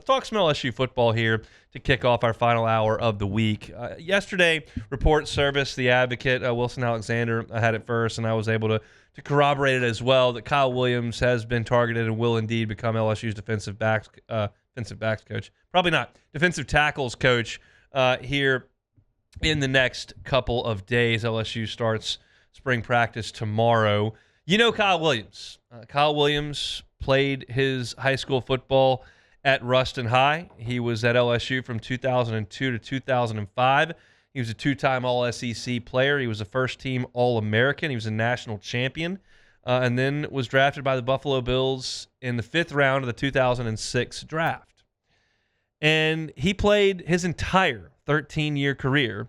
Let's talk some LSU football here to kick off our final hour of the week. Yesterday, report service, the Advocate, Wilson Alexander, had it first, and I was able to corroborate it as well, that Kyle Williams has been targeted and will indeed become LSU's defensive backs coach. Probably not. Defensive tackles coach here in the next couple of days. LSU starts spring practice tomorrow. You know Kyle Williams. Kyle Williams played his high school football at Ruston High. He was at LSU from 2002 to 2005. He was a two-time All-SEC player. He was a first-team All-American. He was a national champion, and then was drafted by the Buffalo Bills in the 5th round of the 2006 draft. And he played his entire 13-year career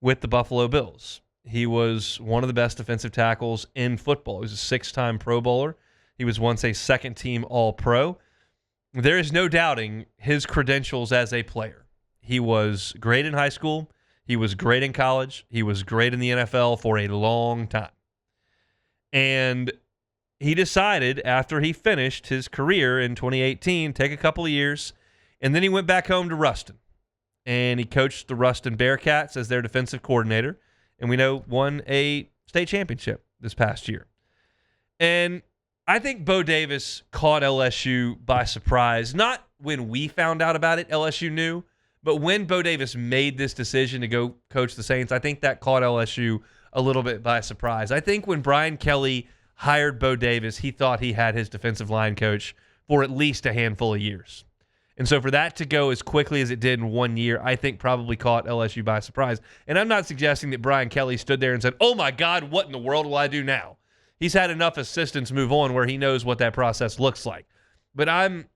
with the Buffalo Bills. He was one of the best defensive tackles in football. He was a 6-time Pro Bowler. He was once a second-team All-Pro. There is no doubting his credentials as a player. He was great in high school. He was great in college. He was great in the NFL for a long time. And he decided after he finished his career in 2018, take a couple of years, and then he went back home to Ruston. And he coached the Ruston Bearcats as their defensive coordinator. And we know won a state championship this past year. And I think Bo Davis caught LSU by surprise. Not when we found out about it, LSU knew. But when Bo Davis made this decision to go coach the Saints, I think that caught LSU a little bit by surprise. I think when Brian Kelly hired Bo Davis, he thought he had his defensive line coach for at least a handful of years. And so for that to go as quickly as it did in 1 year, I think probably caught LSU by surprise. And I'm not suggesting that Brian Kelly stood there and said, oh my God, what in the world will I do now? He's had enough assistants move on where he knows what that process looks like. But I'm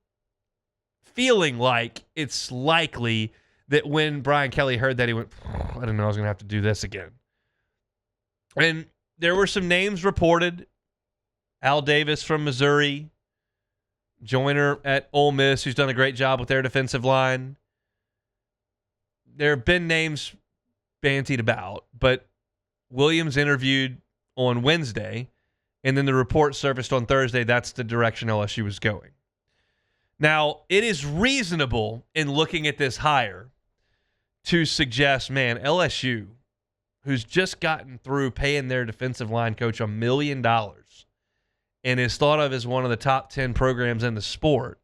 feeling like it's likely that when Brian Kelly heard that, he went, I didn't know I was going to have to do this again. And there were some names reported. Al Davis from Missouri, Joyner at Ole Miss, who's done a great job with their defensive line. There have been names bantied about, but Williams interviewed on Wednesday, and then the report surfaced on Thursday. That's the direction LSU was going. Now, it is reasonable in looking at this hire to suggest, man, LSU, who's just gotten through paying their defensive line coach $1 million and is thought of as one of the top 10 programs in the sport,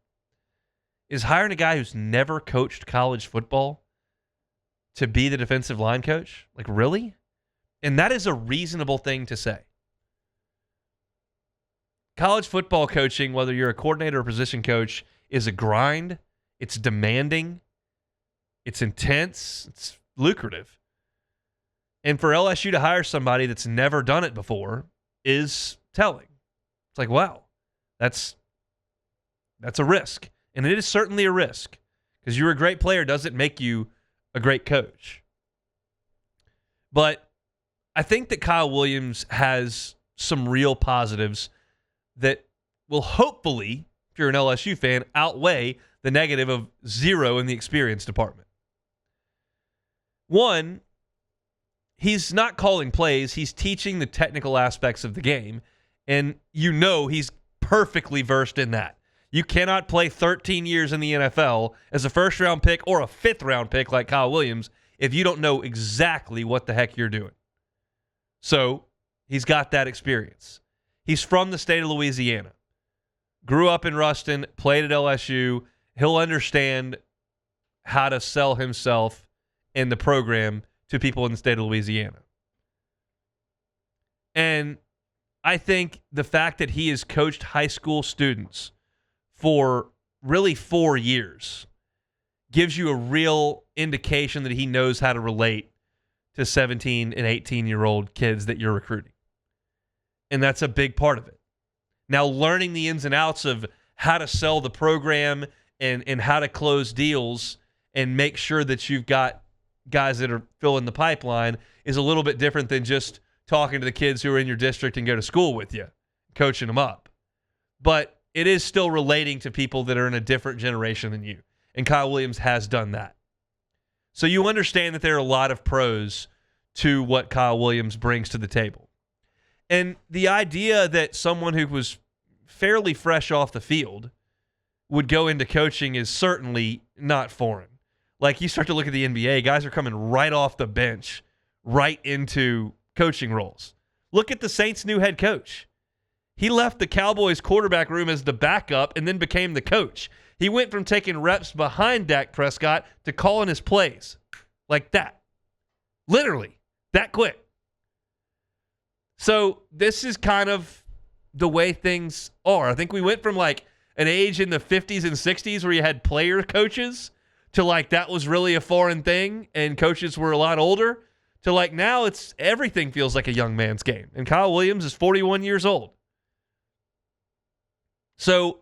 is hiring a guy who's never coached college football to be the defensive line coach? Like, really? And that is a reasonable thing to say. College football coaching, whether you're a coordinator or position coach, is a grind. It's demanding. It's intense. It's lucrative. And for LSU to hire somebody that's never done it before is telling. It's like, wow, that's a risk. And it is certainly a risk, because you're a great player doesn't make you a great coach. But I think that Kyle Williams has some real positives that will hopefully, if you're an LSU fan, outweigh the negative of 0 in the experience department. One, he's not calling plays. He's teaching the technical aspects of the game, and you know he's perfectly versed in that. You cannot play 13 years in the NFL as a first-round pick or a fifth-round pick like Kyle Williams if you don't know exactly what the heck you're doing. So he's got that experience. He's from the state of Louisiana. Grew up in Ruston, played at LSU. He'll understand how to sell himself and the program to people in the state of Louisiana. And I think the fact that he has coached high school students for really 4 years gives you a real indication that he knows how to relate to 17 and 18-year-old kids that you're recruiting. And that's a big part of it. Now, learning the ins and outs of how to sell the program and how to close deals and make sure that you've got guys that are filling the pipeline is a little bit different than just talking to the kids who are in your district and go to school with you, coaching them up. But it is still relating to people that are in a different generation than you. And Kyle Williams has done that. So you understand that there are a lot of pros to what Kyle Williams brings to the table. And the idea that someone who was fairly fresh off the field would go into coaching is certainly not foreign. Like, you start to look at the NBA, guys are coming right off the bench, right into coaching roles. Look at the Saints' new head coach. He left the Cowboys quarterback room as the backup and then became the coach. He went from taking reps behind Dak Prescott to calling his plays. Like that. Literally. That quick. So this is kind of the way things are. I think we went from like an age in the 50s and 60s where you had player coaches to like that was really a foreign thing and coaches were a lot older to like now it's everything feels like a young man's game. And Kyle Williams is 41 years old. So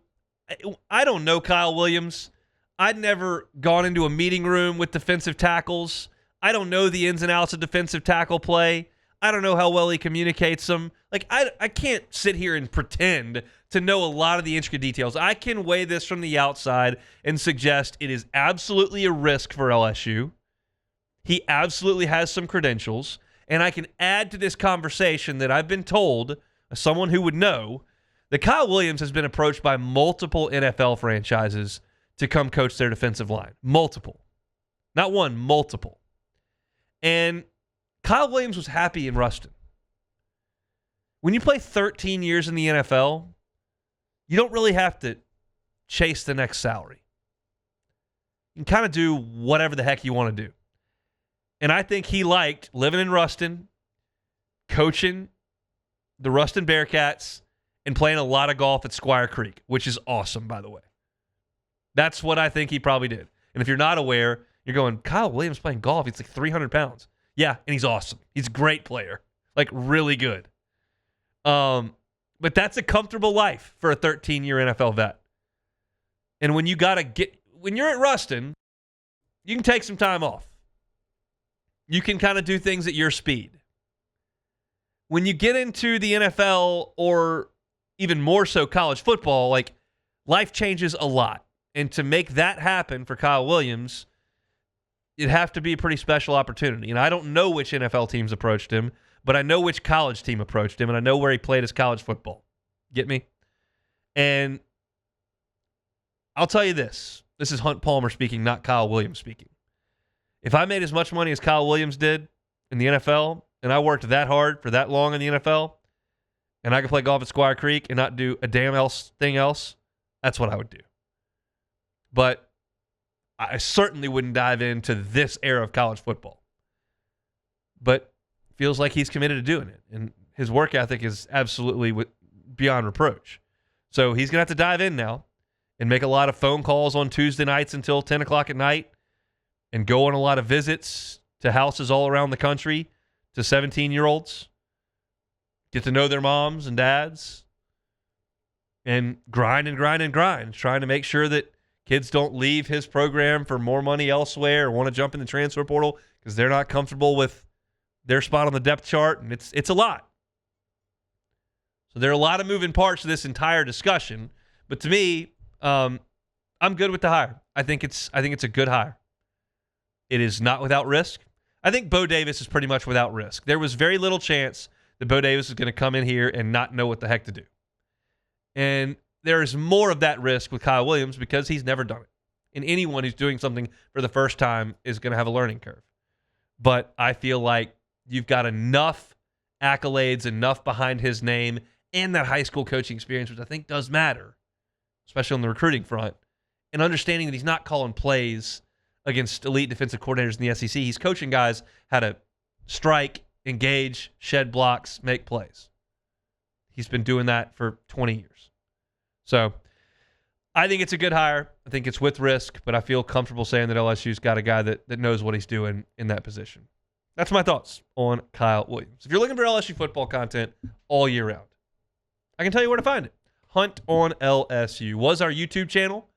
I don't know Kyle Williams. I'd never gone into a meeting room with defensive tackles. I don't know the ins and outs of defensive tackle play. I don't know how well he communicates them. Like, I can't sit here and pretend to know a lot of the intricate details. I can weigh this from the outside and suggest it is absolutely a risk for LSU. He absolutely has some credentials. And I can add to this conversation that I've been told, as someone who would know, that Kyle Williams has been approached by multiple NFL franchises to come coach their defensive line. Multiple. Not one, multiple. And Kyle Williams was happy in Ruston. When you play 13 years in the NFL, you don't really have to chase the next salary. You can kind of do whatever the heck you want to do. And I think he liked living in Ruston, coaching the Ruston Bearcats, and playing a lot of golf at Squire Creek, which is awesome, by the way. That's what I think he probably did. And if you're not aware, you're going, Kyle Williams playing golf, he's like 300 pounds. Yeah, and he's awesome. He's a great player. Like, really good. But that's a comfortable life for a 13-year NFL vet. And when you're at Ruston, you can take some time off. You can kind of do things at your speed. When you get into the NFL or even more so college football, like, life changes a lot. And to make that happen for Kyle Williams, it'd have to be a pretty special opportunity. And I don't know which NFL teams approached him, but I know which college team approached him, and I know where he played his college football. Get me? And I'll tell you this. This is Hunt Palmer speaking, not Kyle Williams speaking. If I made as much money as Kyle Williams did in the NFL, and I worked that hard for that long in the NFL, and I could play golf at Squire Creek and not do a damn thing else, that's what I would do. But I certainly wouldn't dive into this era of college football. But feels like he's committed to doing it. And his work ethic is absolutely beyond reproach. So he's going to have to dive in now and make a lot of phone calls on Tuesday nights until 10 o'clock at night and go on a lot of visits to houses all around the country to 17-year-olds, get to know their moms and dads, and grind, trying to make sure that kids don't leave his program for more money elsewhere or want to jump in the transfer portal because they're not comfortable with their spot on the depth chart, and it's a lot. So there are a lot of moving parts to this entire discussion, but to me, I'm good with the hire. I think it's a good hire. It is not without risk. I think Bo Davis is pretty much without risk. There was very little chance that Bo Davis is going to come in here and not know what the heck to do. And there is more of that risk with Kyle Williams because he's never done it. And anyone who's doing something for the first time is going to have a learning curve. But I feel like you've got enough accolades, enough behind his name, and that high school coaching experience, which I think does matter, especially on the recruiting front, and understanding that he's not calling plays against elite defensive coordinators in the SEC. He's coaching guys how to strike, engage, shed blocks, make plays. He's been doing that for 20 years. So I think it's a good hire. I think it's with risk, but I feel comfortable saying that LSU's got a guy that knows what he's doing in that position. That's my thoughts on Kyle Williams. If you're looking for LSU football content all year round, I can tell you where to find it. Hunt on LSU was our YouTube channel.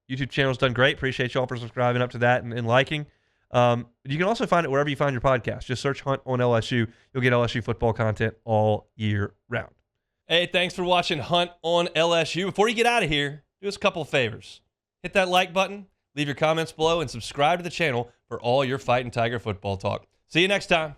YouTube channel's done great. Appreciate y'all for subscribing up to that and liking. You can also find it wherever you find your podcast. Just search Hunt on LSU. You'll get LSU football content all year round. Hey, thanks for watching Hunt on LSU. Before you get out of here, do us a couple of favors. Hit that like button, leave your comments below, and subscribe to the channel for all your Fighting Tiger football talk. See you next time.